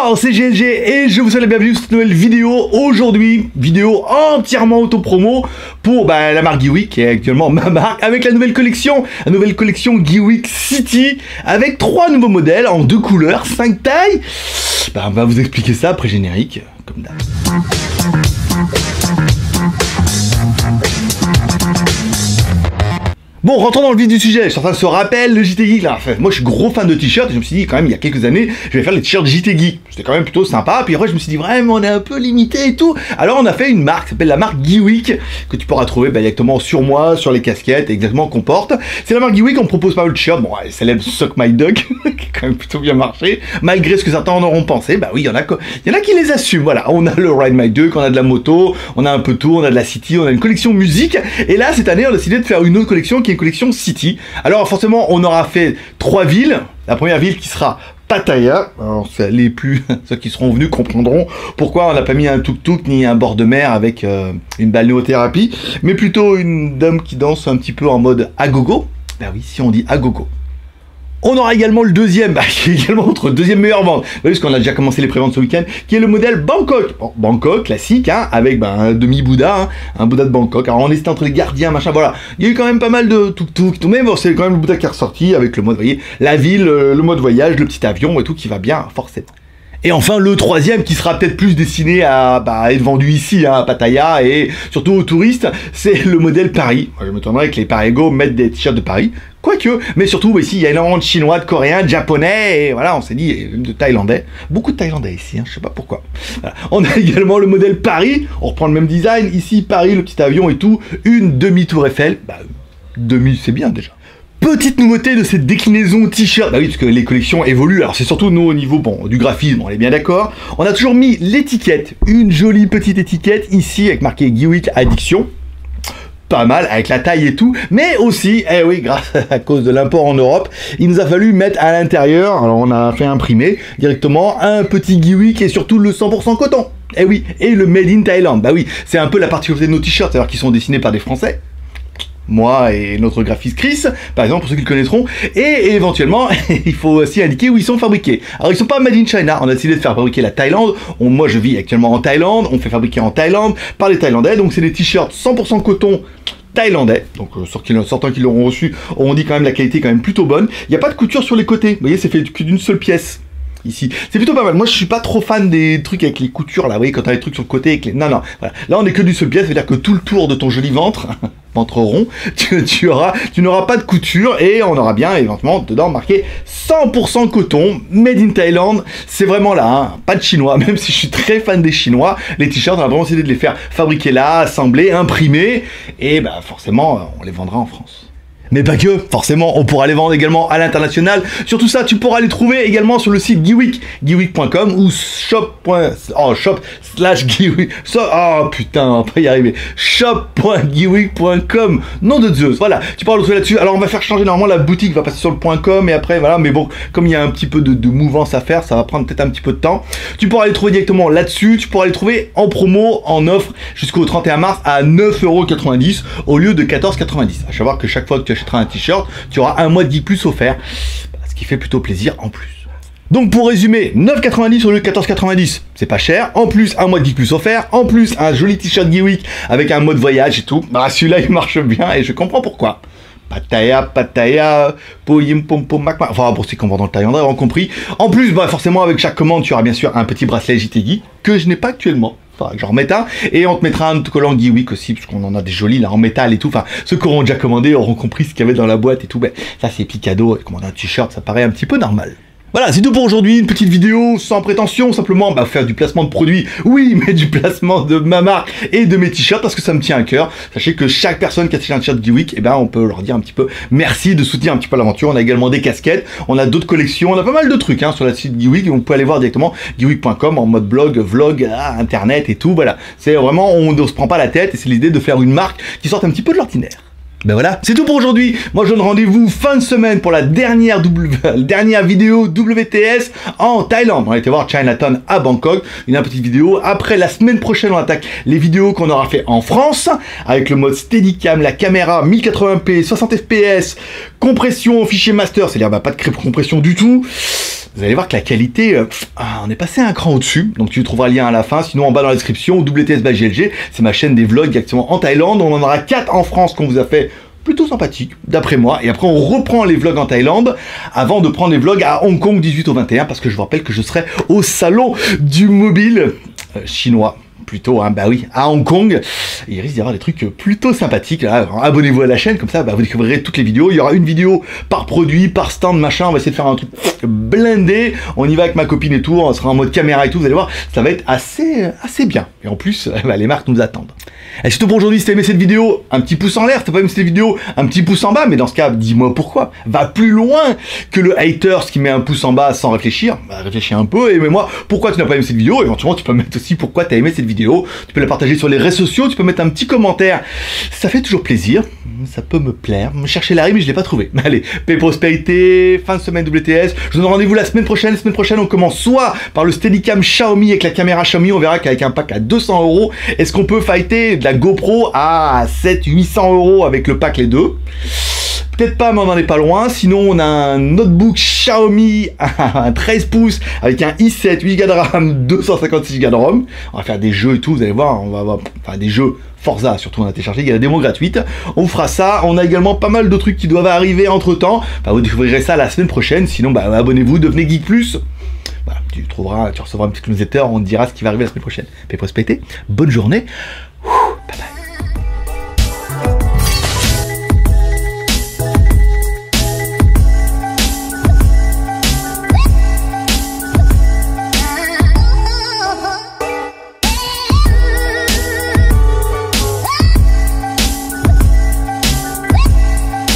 Alors c'est GLG et je vous souhaite la bienvenue sur cette nouvelle vidéo. Aujourd'hui, vidéo entièrement auto-promo pour la marque Geeweek qui est actuellement ma marque, avec la nouvelle collection Geeweek City avec 3 nouveaux modèles en 2 couleurs, 5 tailles. On va vous expliquer ça après générique, comme d'hab. Bon, rentrons dans le vif du sujet. Certains se rappellent le JT Geek. Là, moi, je suis gros fan de t-shirts et je me suis dit, quand même, il y a quelques années, je vais faire les t-shirts JT Geek. C'était quand même plutôt sympa. Puis après, je me suis dit, vraiment, on est un peu limité et tout. Alors, on a fait une marque qui s'appelle la marque Geeweek, que tu pourras trouver directement sur moi, sur les casquettes, exactement qu'on porte. C'est la marque Geeweek, on propose pas mal de t-shirts. Bon, elle célèbre Suck My Dog, qui a quand même plutôt bien marché, malgré ce que certains en auront pensé. Bah oui, il y en a qui les assument. Voilà, on a le Ride My Dog, on a de la moto, on a un peu tout, on a de la City, on a une collection musique. Et là, cette année, on a décidé de faire une autre collection qui est une collection City. Alors forcément, on aura fait 3 villes. La première ville qui sera Pattaya. Alors ceux qui seront venus comprendront pourquoi on n'a pas mis un tuk-tuk ni un bord de mer avec une balnéothérapie, mais plutôt une dame qui danse un petit peu en mode agogo. Ben oui, si on dit agogo. On aura également le deuxième, qui est également notre deuxième meilleure vente, parce qu'on a déjà commencé les préventes ce week-end, qui est le modèle Bangkok. Bon, Bangkok, classique, hein, avec un demi-Bouddha, un Bouddha de Bangkok. Alors on hésitait entre les gardiens, machin, voilà. Il y a eu quand même pas mal de tuk-tuk, mais bon, c'est quand même le Bouddha qui est ressorti, avec le mode, vous voyez, la ville, le mode voyage, le petit avion et tout, qui va bien, forcément. Et enfin, le troisième, qui sera peut-être plus destiné à être vendu ici, à Pattaya, et surtout aux touristes, c'est le modèle Paris. Moi, je m'étonnerais que les Parigo mettent des t-shirts de Paris. Quoique, mais surtout, ici, il y a énormément de Chinois, de Coréens, de Japonais, et voilà, on s'est dit, et même de Thaïlandais. Beaucoup de Thaïlandais ici, hein, je sais pas pourquoi. Voilà. On a également le modèle Paris, on reprend le même design, ici, Paris, le petit avion et tout, une demi-tour Eiffel. Demi, c'est bien déjà. Petite nouveauté de cette déclinaison t-shirt, bah oui, parce que les collections évoluent, alors c'est surtout nous au niveau du graphisme, on est bien d'accord. On a toujours mis l'étiquette, une jolie petite étiquette ici avec marqué Geeweek Addiction. Pas mal, avec la taille et tout, mais aussi, eh oui, grâce à cause de l'import en Europe, il nous a fallu mettre à l'intérieur, alors on a fait imprimer directement un petit Geeweek et surtout le 100% coton. Eh oui, et le Made in Thailand, bah oui, c'est un peu la particularité de nos t-shirts, c'est-à-dire qu'ils sont dessinés par des Français. Moi et notre graphiste Chris, par exemple, pour ceux qui le connaîtront, et éventuellement, il faut aussi indiquer où ils sont fabriqués. Alors, ils sont pas made in China, on a décidé de faire fabriquer la Thaïlande, moi je vis actuellement en Thaïlande, on fait fabriquer en Thaïlande par les Thaïlandais, donc c'est des t-shirts 100% coton thaïlandais, donc certains qui l'auront reçu auront dit quand même la qualité est quand même plutôt bonne. Il n'y a pas de couture sur les côtés, vous voyez, c'est fait que d'une seule pièce. Ici, c'est plutôt pas mal. Moi, je suis pas trop fan des trucs avec les coutures là. Vous voyez, quand t'as les trucs sur le côté, avec les... non. Voilà. Là, on est que du seul pièce, c'est-à-dire que tout le tour de ton joli ventre, ventre rond, tu n'auras pas de couture et on aura bien éventuellement dedans marqué 100% coton, made in Thailand. C'est vraiment là, hein, pas de chinois. Même si je suis très fan des chinois, les t-shirts, on a vraiment essayé de les faire fabriquer là, assembler, imprimer, et forcément, on les vendra en France. Mais pas que, forcément, on pourra les vendre également à l'international. Sur tout ça, tu pourras les trouver également sur le site Geeweek, geeweek.com ou shop/Geeweek. Oh putain, on va pas y arriver. shop.geeweek.com. Nom de Zeus, voilà, tu pourras le trouver là-dessus. Alors on va faire changer normalement la boutique, va passer sur le .com et après voilà, mais bon, comme il y a un petit peu de mouvance à faire, ça va prendre peut-être un petit peu de temps. Tu pourras les trouver directement là-dessus, tu pourras les trouver en promo, en offre jusqu'au 31 mars à 9,90 € au lieu de 14,90 €. À savoir que chaque fois que tu achèteras un t-shirt, tu auras un mois de Geek Plus offert, ce qui fait plutôt plaisir en plus. Donc pour résumer, 9,90 € au lieu de 14,90 €, c'est pas cher, en plus un mois de Geek Plus offert, en plus un joli t-shirt Geeweek avec un mode voyage et tout, celui-là il marche bien et je comprends pourquoi. Pattaya, poyim pom pom makma. Enfin, pour ceux qui comprennent dans le thaïlandais, on compris. En plus, forcément, avec chaque commande, tu auras bien sûr un petit bracelet JT Geek que je n'ai pas actuellement. Enfin, j'en remette un, et on te mettra un autocollant Geeweek aussi, parce qu'on en a des jolis là en métal et tout. Enfin, ceux qui auront déjà commandé auront compris ce qu'il y avait dans la boîte et tout. Ça, c'est petit cadeau. Commander un t-shirt, ça paraît un petit peu normal. Voilà, c'est tout pour aujourd'hui, une petite vidéo sans prétention, simplement faire du placement de produits, oui, mais du placement de ma marque et de mes t-shirts, parce que ça me tient à cœur. Sachez que chaque personne qui achète un t-shirt Geeweek, on peut leur dire un petit peu merci de soutenir un petit peu l'aventure. On a également des casquettes, on a d'autres collections, on a pas mal de trucs sur la site Geeweek, et vous pouvez aller voir directement geeweek.com en mode blog, vlog, internet et tout, voilà. C'est vraiment, on ne se prend pas la tête, et c'est l'idée de faire une marque qui sorte un petit peu de l'ordinaire. Voilà, c'est tout pour aujourd'hui. Moi je donne rendez-vous fin de semaine pour la dernière vidéo WTS en Thaïlande. On a été voir Chinatown à Bangkok, une petite vidéo. Après la semaine prochaine on attaque les vidéos qu'on aura fait en France avec le mode Steadicam, la caméra 1080p, 60 fps, compression fichier master, c'est-à-dire pas de compression du tout. vous allez voir que la qualité, on est passé un cran au-dessus. Donc tu trouveras le lien à la fin, sinon en bas dans la description, WTS by GLG, c'est ma chaîne des vlogs directement en Thaïlande. On en aura 4 en France qu'on vous a fait plutôt sympathique, d'après moi. Et après, on reprend les vlogs en Thaïlande avant de prendre les vlogs à Hong Kong 18 au 21, parce que je vous rappelle que je serai au salon du mobile chinois. Plutôt, hein, bah oui, à Hong Kong. Et il risque d'y avoir des trucs plutôt sympathiques. Abonnez-vous à la chaîne, comme ça, vous découvrirez toutes les vidéos. Il y aura une vidéo par produit, par stand, machin. On va essayer de faire un truc blindé. On y va avec ma copine et tout. On sera en mode caméra et tout. Vous allez voir, ça va être assez bien. Et en plus, les marques nous attendent. Et c'est tout pour aujourd'hui. Si t'as aimé cette vidéo, un petit pouce en l'air. Si t'as pas aimé cette vidéo, un petit pouce en bas. Mais dans ce cas, dis-moi pourquoi. Va plus loin que le haters qui met un pouce en bas sans réfléchir. Réfléchis un peu et mets-moi pourquoi tu n'as pas aimé cette vidéo. Éventuellement, tu peux mettre aussi pourquoi tu as aimé cette vidéo. Tu peux la partager sur les réseaux sociaux. Tu peux mettre un petit commentaire. Ça fait toujours plaisir. Ça peut me plaire. Me chercher la rime, mais je l'ai pas trouvé. Allez, paix, prospérité. Fin de semaine WTS. Je vous donne rendez-vous la semaine prochaine. La semaine prochaine, on commence soit par le Steadicam Xiaomi avec la caméra Xiaomi. On verra qu'avec un pack à 200 €, est-ce qu'on peut fighter de la GoPro à 700-800 € avec le pack les deux? Peut-être pas, mais on n'en est pas loin. Sinon, on a un notebook Xiaomi, un 13 pouces avec un i7, 8 Go de RAM, 256 Go de ROM. On va faire des jeux et tout, vous allez voir, on va avoir des jeux Forza, surtout on a téléchargé, il y a la démo gratuite. On fera ça. On a également pas mal de trucs qui doivent arriver entre temps. Vous découvrirez ça la semaine prochaine. Sinon, abonnez-vous, devenez Geek Plus. Voilà, tu recevras un petit newsletter, on te dira ce qui va arriver la semaine prochaine. Paix, prospérité, bonne journée. Bye bye.